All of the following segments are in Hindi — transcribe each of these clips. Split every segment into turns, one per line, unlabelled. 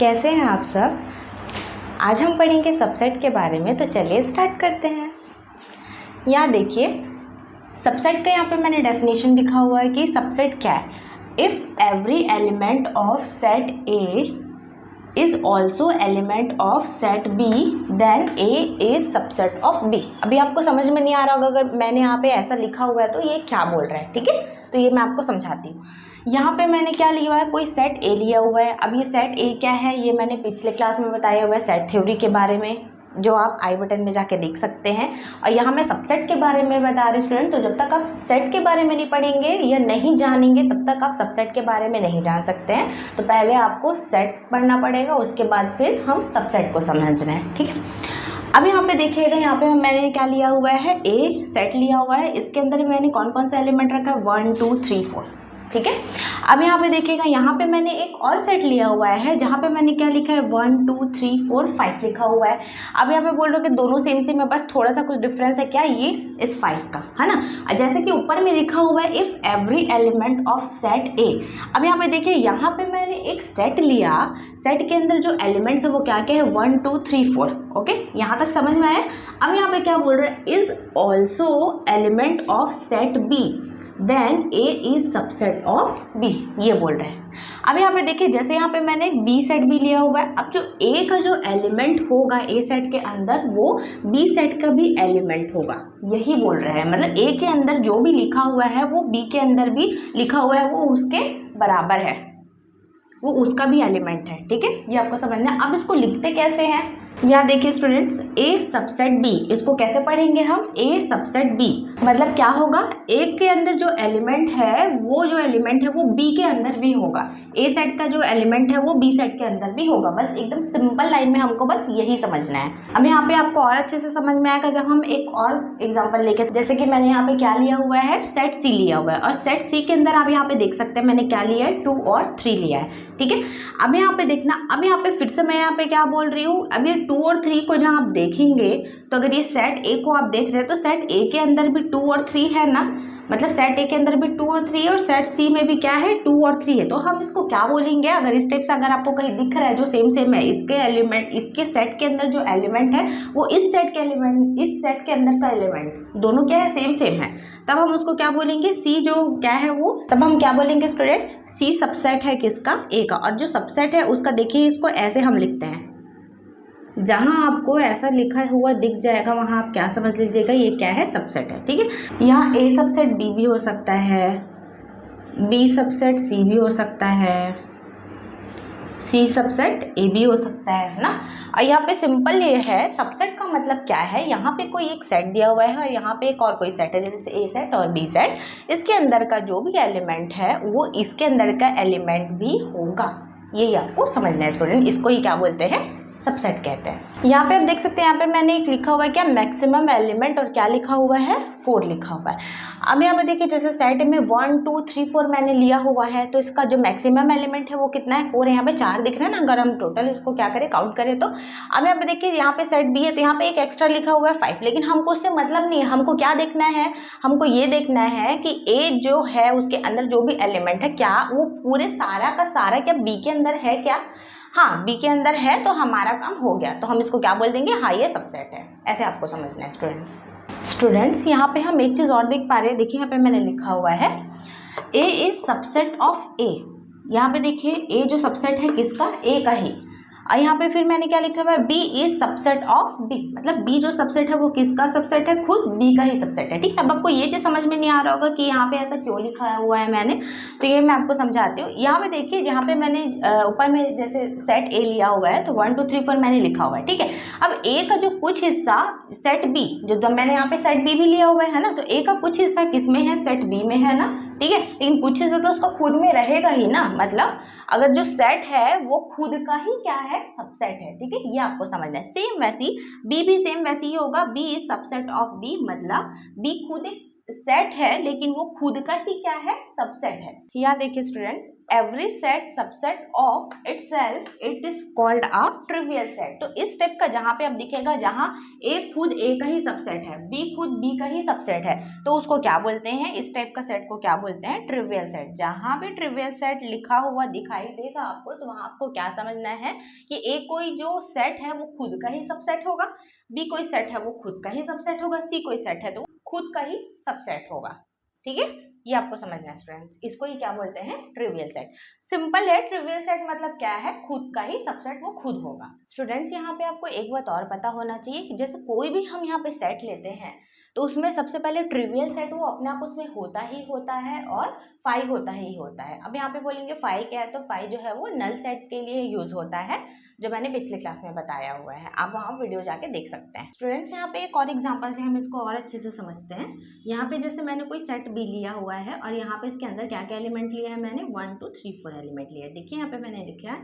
कैसे हैं आप सब। आज हम पढ़ेंगे सबसेट के बारे में, तो चलिए स्टार्ट करते हैं। यहाँ देखिए सबसेट का यहाँ पे मैंने डेफिनेशन लिखा हुआ है कि सबसेट क्या है। If every element of set A is also element of set B then A is subset of B. अभी आपको समझ में नहीं आ रहा होगा अगर मैंने यहाँ पे ऐसा लिखा हुआ है तो ये क्या बोल रहा है, ठीक है। तो ये मैं आपको समझाती हूँ। यहाँ पे मैंने क्या लिया हुआ है, कोई सेट ए लिया हुआ है। अब ये सेट ए क्या है, ये मैंने पिछले क्लास में बताया हुआ है सेट थ्योरी के बारे में, जो आप आई बटन में जाके देख सकते हैं। और यहाँ मैं सबसेट के बारे में बता रही स्टूडेंट, तो जब तक आप सेट के बारे में नहीं पढ़ेंगे या नहीं जानेंगे तब तक आप सबसेट के बारे में नहीं जान सकते हैं। तो पहले आपको सेट पढ़ना पड़ेगा, उसके बाद फिर हम सबसेट को समझना है, ठीक है। अब यहाँ पे देखिएगा, यहाँ पे मैंने क्या लिया हुआ है, ए सेट लिया हुआ है। इसके अंदर मैंने कौन कौन सा एलिमेंट रखा है, 1 2 3 4, ठीक है। अब यहाँ पे देखिएगा, यहाँ पे मैंने एक और सेट लिया हुआ है जहाँ पे मैंने क्या लिखा है, 1 2 3 4 5 लिखा हुआ है। अब यहाँ पे बोल रहे हो कि दोनों सेम सेम है, बस थोड़ा सा कुछ डिफरेंस है। क्या, ये इस 5 का है ना। जैसे कि ऊपर में लिखा हुआ है if every element of set ए। अब यहाँ पे देखिए, यहाँ पे मैंने एक सेट लिया, सेट के अंदर जो एलिमेंट्स है वो क्या क्या है, 1 2 3 4, ओके। यहाँ तक समझ में आया। अब यहाँ पे क्या बोल रहे हैं, is also element of set B then A is subset of B, ये बोल रहे हैं। अब यहाँ पे देखिए, जैसे यहाँ पे मैंने एक बी सेट भी लिया हुआ है। अब जो ए का जो एलिमेंट होगा ए सेट के अंदर, वो बी सेट का भी एलिमेंट होगा, यही बोल रहे हैं। मतलब ए के अंदर जो भी लिखा हुआ है वो बी के अंदर भी लिखा हुआ है, वो उसके बराबर है, वो उसका भी एलिमेंट है, ठीक है। ये आपको समझना है। अब इसको लिखते कैसे हैं, यहाँ देखिए स्टूडेंट्स, ए सबसेट बी, इसको कैसे पढ़ेंगे हम, ए सबसेट बी। मतलब क्या होगा, ए के अंदर जो एलिमेंट है वो जो एलिमेंट है वो बी के अंदर भी होगा, ए सेट का जो एलिमेंट है वो बी सेट के अंदर भी होगा। बस एकदम सिंपल लाइन में हमको बस यही समझना है। अब यहाँ पे आपको और अच्छे से समझ में आएगा जब हम एक और एग्जाम्पल लेके, जैसे कि मैंने यहाँ पे क्या लिया हुआ है, सेट सी लिया हुआ है। और सेट सी के अंदर आप यहाँ पे देख सकते हैं मैंने क्या लिया है, 2 और 3 लिया है, ठीक है। अब यहाँ पे देखना, अब यहाँ पे फिर से मैं यहाँ पे क्या बोल रही हूँ, अब ये 2 और 3 को जहाँ आप देखेंगे तो अगर ये सेट ए को आप देख रहे हैं तो सेट ए के अंदर भी 2 और 3 है ना। मतलब सेट ए के अंदर भी 2 और 3 है और सेट सी में भी क्या है, 2 और 3 है। तो हम इसको क्या बोलेंगे, अगर इस टाइप से अगर आपको कहीं दिख रहा है जो सेम सेम है, इसके एलिमेंट, इसके सेट के अंदर जो एलिमेंट है वो इस सेट के एलिमेंट, इस सेट के अंदर का एलिमेंट दोनों क्या है, सेम सेम है, तब हम उसको क्या बोलेंगे, सी जो क्या है वो, तब हम क्या बोलेंगे स्टूडेंट, सी सबसेट है किसका, ए का। और जो सबसेट है उसका देखिए, इसको ऐसे हम लिखते हैं, जहां आपको ऐसा लिखा हुआ दिख जाएगा वहां आप क्या समझ लीजिएगा, ये क्या है, सबसेट है, ठीक है। यहाँ ए सबसेट बी भी हो सकता है, बी सबसेट सी भी हो सकता है, सी सबसेट ए भी हो सकता है ना। और यहाँ पे सिंपल ये है, सबसेट का मतलब क्या है, यहाँ पे कोई एक सेट दिया हुआ है और यहाँ पे एक और कोई सेट है, जैसे ए सेट और बी सेट, इसके अंदर का जो भी एलिमेंट है वो इसके अंदर का एलिमेंट भी होगा। यही आपको समझना है स्टूडेंट, इसको ही क्या बोलते हैं, सबसेट कहते हैं। यहाँ पे आप देख सकते हैं, यहाँ पे मैंने एक लिखा हुआ है क्या, मैक्सिमम एलिमेंट, और क्या लिखा हुआ है, 4 लिखा हुआ है। अब यहाँ पे देखिए, जैसे सेट में 1 2 3 4 मैंने लिया हुआ है, तो इसका जो मैक्सिमम एलिमेंट है वो कितना है, 4 है। यहाँ पे 4 दिख रहा है ना, अगर हम टोटल इसको क्या करें, काउंट करें तो। अब यहाँ पे देखिए, यहाँ पे सेट बी है तो यहाँ पे एक एक्स्ट्रा लिखा हुआ है 5, लेकिन हमको उससे मतलब नहीं है। हमको क्या देखना है, हमको ये देखना है कि ए जो है उसके अंदर जो भी एलिमेंट है, क्या वो पूरे सारा का सारा क्या बी के अंदर है क्या, हाँ बी के अंदर है, तो हमारा काम हो गया। तो हम इसको क्या बोल देंगे, हाँ ये सबसेट है। ऐसे आपको समझना है स्टूडेंट्स। यहाँ पे हम एक चीज़ और देख पा रहे हैं, देखिए यहाँ पे मैंने लिखा हुआ है ए इज सबसेट ऑफ ए। यहाँ पे देखिए, ए जो सबसेट है किसका, ए का ही। और यहाँ पे फिर मैंने क्या लिखा हुआ है, B is subset of B, मतलब बी जो सबसेट है वो किसका सबसेट है, खुद बी का ही सबसेट है, ठीक है। अब आपको ये चीज समझ में नहीं आ रहा होगा कि यहाँ पे ऐसा क्यों लिखा हुआ है मैंने, तो ये मैं आपको समझाती हूँ। यहाँ पे देखिए, यहाँ पे मैंने ऊपर में जैसे सेट ए लिया हुआ है तो 1 2 3 4 मैंने लिखा हुआ है, ठीक है। अब ए का जो कुछ हिस्सा सेट बी, जो मैंने यहाँ पे सेट बी भी लिया हुआ है ना, तो ए का कुछ हिस्सा किस में है, सेट बी में है ना, ठीक है। लेकिन कुछ हिस्सा तो उसका खुद में रहेगा ही ना, मतलब अगर जो सेट है वो खुद का ही क्या है, सबसेट है, ठीक है। ये आपको समझना है। सेम वैसी बी भी सेम वैसी ही होगा, B is subset of B, मतलब बी खुद एक सेट है लेकिन वो खुद का ही क्या है, सबसेट है। यहाँ देखिए students, every set subset of itself it is called a trivial set. तो इस टाइप का जहाँ पे अब दिखेगा, जहाँ ए खुद ए का ही सबसेट है, बी खुद बी का ही सबसेट है, तो उसको क्या बोलते हैं, इस टाइप का सेट को क्या बोलते हैं, ट्रिवियल सेट। जहाँ भी ट्रिवियल सेट लिखा हुआ दिखाई देगा आपको, तो वहाँ आपको क्या समझना है कि ए कोई जो सेट है वो खुद का ही सबसेट होगा, बी कोई सेट है वो खुद का ही सबसेट होगा, सी कोई सेट है तो खुद का ही सबसेट होगा। ठीक है, ये आपको समझना है स्टूडेंट्स, इसको ही क्या बोलते हैं, ट्रिवियल सेट। सिंपल है, ट्रिवियल सेट मतलब क्या है, खुद का ही सबसेट वो खुद होगा। स्टूडेंट्स यहाँ पे आपको एक बात और पता होना चाहिए कि जैसे कोई भी हम यहाँ पे सेट लेते हैं तो उसमें सबसे पहले ट्रिवियल सेट वो अपने आप उसमें होता ही होता है और फाई होता ही होता है। अब यहाँ पे बोलेंगे फाई क्या है, तो फाई जो है वो नल सेट के लिए यूज होता है, जो मैंने पिछले क्लास में बताया हुआ है, आप वहाँ वीडियो जाके देख सकते हैं। स्टूडेंट्स यहाँ पे एक और एग्जांपल से हम इसको और अच्छे से समझते हैं। यहाँ पे जैसे मैंने कोई सेट बी लिया हुआ है और यहाँ पे इसके अंदर क्या क्या एलिमेंट लिया है, मैंने 1 2 3 4 एलिमेंट लिया है। देखिए यहाँ पे मैंने लिखा है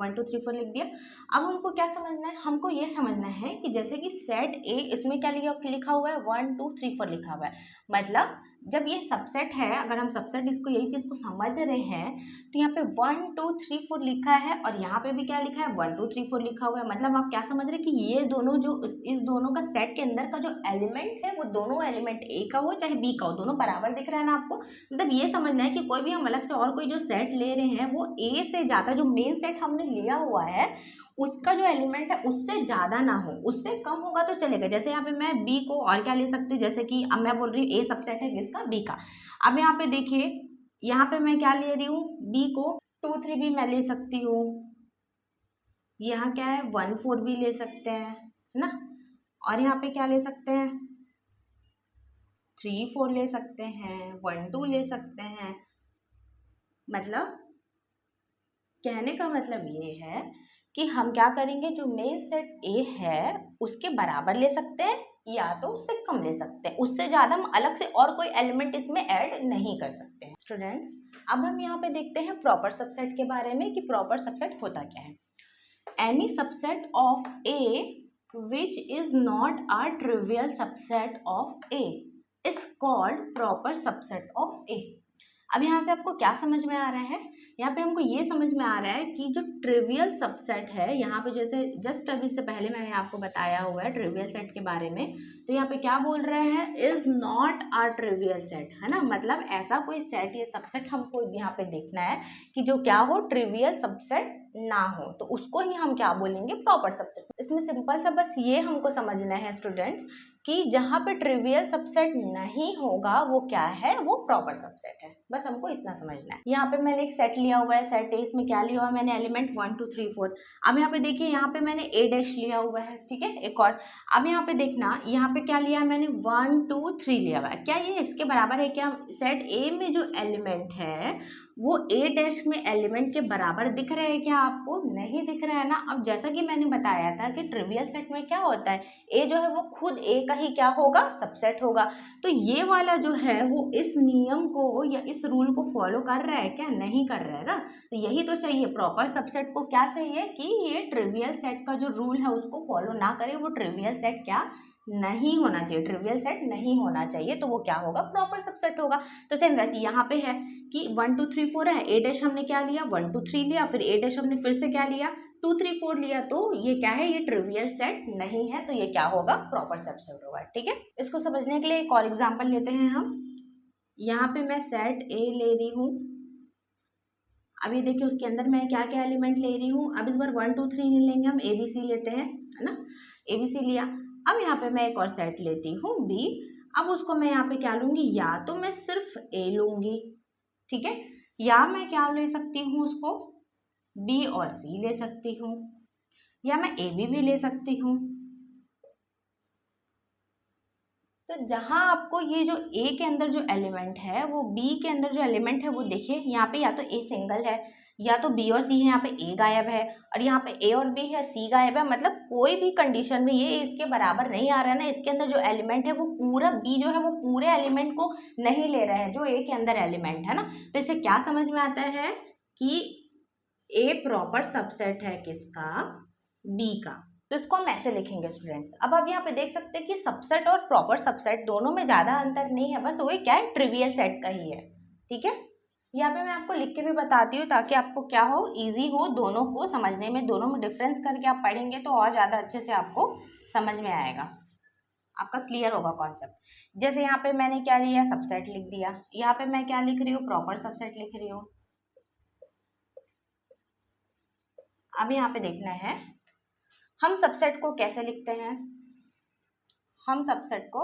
1 2 3 4 लिख दिया। अब हमको क्या समझना है, हमको ये समझना है कि जैसे कि सेट ए, इसमें क्या लिखा हुआ है 1 2 3 4 लिखा हुआ है, मतलब जब ये सबसेट है, अगर हम सबसेट इसको यही चीज को समझ रहे हैं तो यहाँ पे 1 2 3 4 लिखा है और यहाँ पे भी क्या लिखा है 1 2 3 4 लिखा हुआ है। मतलब आप क्या समझ रहे हैं कि ये दोनों जो इस दोनों का सेट के अंदर का जो एलिमेंट है वो दोनों एलिमेंट ए का हो चाहे बी का हो, दोनों बराबर दिख रहा है ना आपको। मतलब ये समझना है कि कोई भी हम अलग से और कोई जो सेट ले रहे हैं वो ए से ज्यादा, जो मेन सेट हमने लिया हुआ है उसका जो एलिमेंट है उससे ज्यादा ना हो, उससे कम होगा तो चलेगा। जैसे यहाँ पे मैं बी को और क्या ले सकती हूँ, जैसे कि अब मैं बोल रही हूँ ए सबसेट है किसका, बी का। अब यहाँ पे देखिए, यहाँ पे मैं क्या ले रही हूँ, बी को 2 3 भी मैं ले सकती हूँ, यहाँ क्या है 1 4 भी ले सकते हैं, है ना। और यहाँ पे क्या ले सकते हैं, 3 4 ले सकते हैं, 1 2 ले सकते हैं। मतलब कहने का मतलब ये है कि हम क्या करेंगे, जो मेन सेट ए है उसके बराबर ले सकते हैं या तो उससे कम ले सकते हैं, उससे ज़्यादा हम अलग से और कोई एलिमेंट इसमें ऐड नहीं कर सकते हैं। स्टूडेंट्स अब हम यहाँ पे देखते हैं प्रॉपर सबसेट के बारे में कि प्रॉपर सबसेट होता क्या है। Any subset of A which is not a trivial subset of A is called proper subset of A. अब यहाँ से आपको क्या समझ में आ रहा है, यहाँ पे हमको ये समझ में आ रहा है कि जो ट्रिवियल सबसेट है, यहाँ पे जैसे जस्ट अभी से पहले मैंने आपको बताया हुआ है ट्रिवियल सेट के बारे में, तो यहाँ पे क्या बोल रहे हैं, is not a trivial set, है ना। मतलब ऐसा कोई सेट या सबसेट हमको यहाँ पे देखना है कि जो क्या हो, ट्रिवियल सबसेट ना हो, तो उसको ही हम क्या बोलेंगे, प्रॉपर सबसेट। इसमें सिंपल सा बस ये हमको समझना है स्टूडेंट्स कि जहाँ पे ट्रिवियल सबसेट नहीं होगा वो क्या है, वो प्रॉपर सबसेट है, बस हमको इतना समझना है। यहाँ पे मैंने एक सेट लिया हुआ है, सेट ए, इसमें क्या लिया हुआ है मैंने, एलिमेंट 1 2 3 4। अब यहाँ पे देखिए, यहाँ पे मैंने ए डैश लिया हुआ है, ठीक है, एक और। अब यहाँ पे देखना, यहाँ पे क्या लिया है मैंने, 1 2 3 लिया हुआ है, क्या ये इसके बराबर है क्या, सेट ए में जो एलिमेंट है वो ए डैश में एलिमेंट के बराबर दिख रहे हैं क्या आपको, नहीं दिख रहा है ना। अब जैसा कि मैंने बताया था कि ट्रिवियल सेट में क्या होता है, ए जो है वो खुद ए का ही क्या होगा, सबसेट होगा। तो ये वाला जो है वो इस नियम को या इस रूल को फॉलो कर रहा है क्या, नहीं कर रहा है ना। तो यही तो चाहिए, प्रॉपर सबसेट को क्या चाहिए कि ये ट्रिवियल सेट का जो रूल है उसको फॉलो ना करे, वो ट्रिवियल सेट क्या नहीं होना चाहिए, ट्रिवियल सेट नहीं होना चाहिए, तो वो क्या होगा, प्रॉपर सबसेट होगा। तो सेम वैसे यहाँ पे है कि 1 2 3 4 है, ए डैश हमने क्या लिया 1 2 3 लिया, फिर ए डैश हमने फिर से क्या लिया 2 3 4 लिया, तो ये क्या है, ये ट्रिवियल सेट नहीं है, तो ये क्या होगा, प्रॉपर सबसेट होगा। ठीक है, इसको समझने के लिए एक और एग्जांपल लेते हैं हम। यहाँ पे मैं सेट ए ले रही हूँ, अभी देखिए उसके अंदर मैं क्या क्या एलिमेंट ले रही हूँ। अब इस बार 1 2 3 नहीं लेंगे, हम ए बी सी लेते हैं, है ना, ए बी सी लिया। अब यहाँ पे मैं एक और सेट लेती हूँ बी, अब उसको मैं यहाँ पे क्या लूंगी, या तो मैं सिर्फ ए लूंगी, ठीक है, या मैं क्या ले सकती हूँ उसको, बी और सी ले सकती हूँ, या मैं ए बी भी ले सकती हूँ। तो जहाँ आपको ये जो ए के अंदर जो एलिमेंट है वो बी के अंदर जो एलिमेंट है वो देखिए, यहाँ पे या तो ए सिंगल है या तो बी और सी है, यहाँ पे ए गायब है और यहाँ पे ए और बी है, सी गायब है। मतलब कोई भी कंडीशन में ये इसके बराबर नहीं आ रहा है ना, इसके अंदर जो एलिमेंट है वो पूरा, बी जो है वो पूरे एलिमेंट को नहीं ले रहा है जो ए के अंदर एलिमेंट है ना। तो इससे क्या समझ में आता है कि ए प्रॉपर सबसेट है किसका, बी का। तो इसको हम ऐसे लिखेंगे स्टूडेंट्स। अब आप यहाँ पे देख सकते हैं कि सबसेट और प्रॉपर सबसेट दोनों में ज़्यादा अंतर नहीं है, बस वही क्या है, ट्रिवियल सेट का ही है। ठीक है, यहाँ पे मैं आपको लिख के भी बताती हूँ ताकि आपको क्या हो, इजी हो दोनों को समझने में। दोनों में डिफरेंस करके आप पढ़ेंगे तो और ज़्यादा अच्छे से आपको समझ में आएगा, आपका क्लियर होगा कॉन्सेप्ट। जैसे यहाँ पे मैंने क्या लिया, सबसेट लिख दिया। यहाँ पे मैं क्या लिख रही हूँ, प्रॉपर सबसेट लिख रही हूँ। अब यहाँ पे देखना है हम सबसेट को कैसे लिखते हैं। हम सबसेट को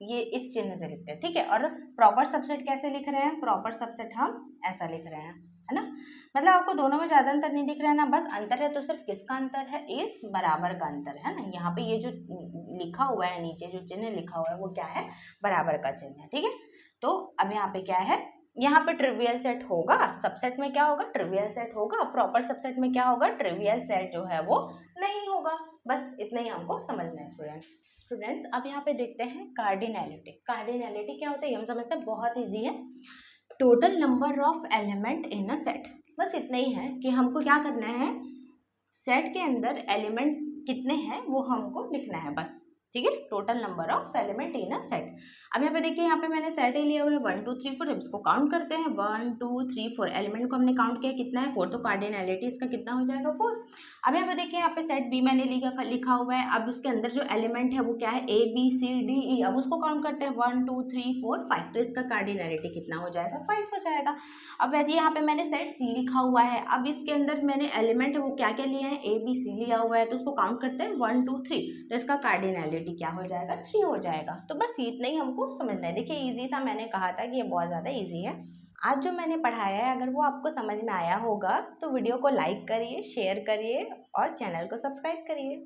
ये इस चिन्ह से लिखते हैं, ठीक है। और प्रॉपर सबसेट कैसे लिख रहे हैं, प्रॉपर सबसेट हम ऐसा लिख रहे हैं, है ना। मतलब आपको दोनों में ज्यादा अंतर नहीं दिख रहा है ना, बस अंतर है तो सिर्फ किसका अंतर है, इस बराबर का अंतर है ना। यहाँ पे ये जो लिखा हुआ है नीचे, जो चिन्ह लिखा हुआ है वो क्या है, बराबर का चिन्ह है, ठीक है। तो अब यहाँ पे क्या है, यहाँ पे ट्रिवियल सेट होगा, सबसेट में क्या होगा, ट्रिवियल सेट होगा। प्रॉपर सबसेट में क्या होगा, ट्रिवियल सेट जो है वो नहीं होगा। बस इतना ही हमको समझना है स्टूडेंट्स। अब यहाँ पे देखते हैं कार्डिनैलिटी। कार्डिनैलिटी क्या होता है ये हम समझते हैं, बहुत ईजी है। Total number of element in a set, बस इतना ही है कि हमको क्या करना है, सेट के अंदर एलिमेंट कितने हैं वो हमको लिखना है बस, ठीक है। Total number of element in a set. अब यहाँ पे देखिए, यहाँ पे मैंने सेट ही लिया हुआ है 1 2 3 4। अब इसको काउंट करते हैं, 1 2 3 4 एलिमेंट को हमने काउंट किया, कितना है 4, तो कार्डिनैलिटी इसका कितना हो जाएगा 4। अब यहाँ पे देखिए, यहाँ पे सेट बी मैंने लिखा हुआ है। अब उसके अंदर जो एलिमेंट है वो क्या है, A B C D E. अब उसको काउंट करते हैं 1 2 3 4 5, तो इसका कार्डिनैलिटी कितना हो जाएगा, 5 हो जाएगा। अब वैसे यहाँ पे मैंने सेट सी लिखा हुआ है। अब इसके अंदर मैंने एलिमेंट है वो क्या क्या लिए हैं, ए बी सी लिया हुआ है, तो उसको काउंट करते हैं 1 2 3, तो इसका कार्डिनैलिटी क्या हो जाएगा, 3 हो जाएगा। तो बस इतना ही हमको समझना है। देखिए इजी था, मैंने कहा था कि ये बहुत ज़्यादा इजी है। आज जो मैंने पढ़ाया है अगर वो आपको समझ में आया होगा तो वीडियो को लाइक करिए, शेयर करिए और चैनल को सब्सक्राइब करिए।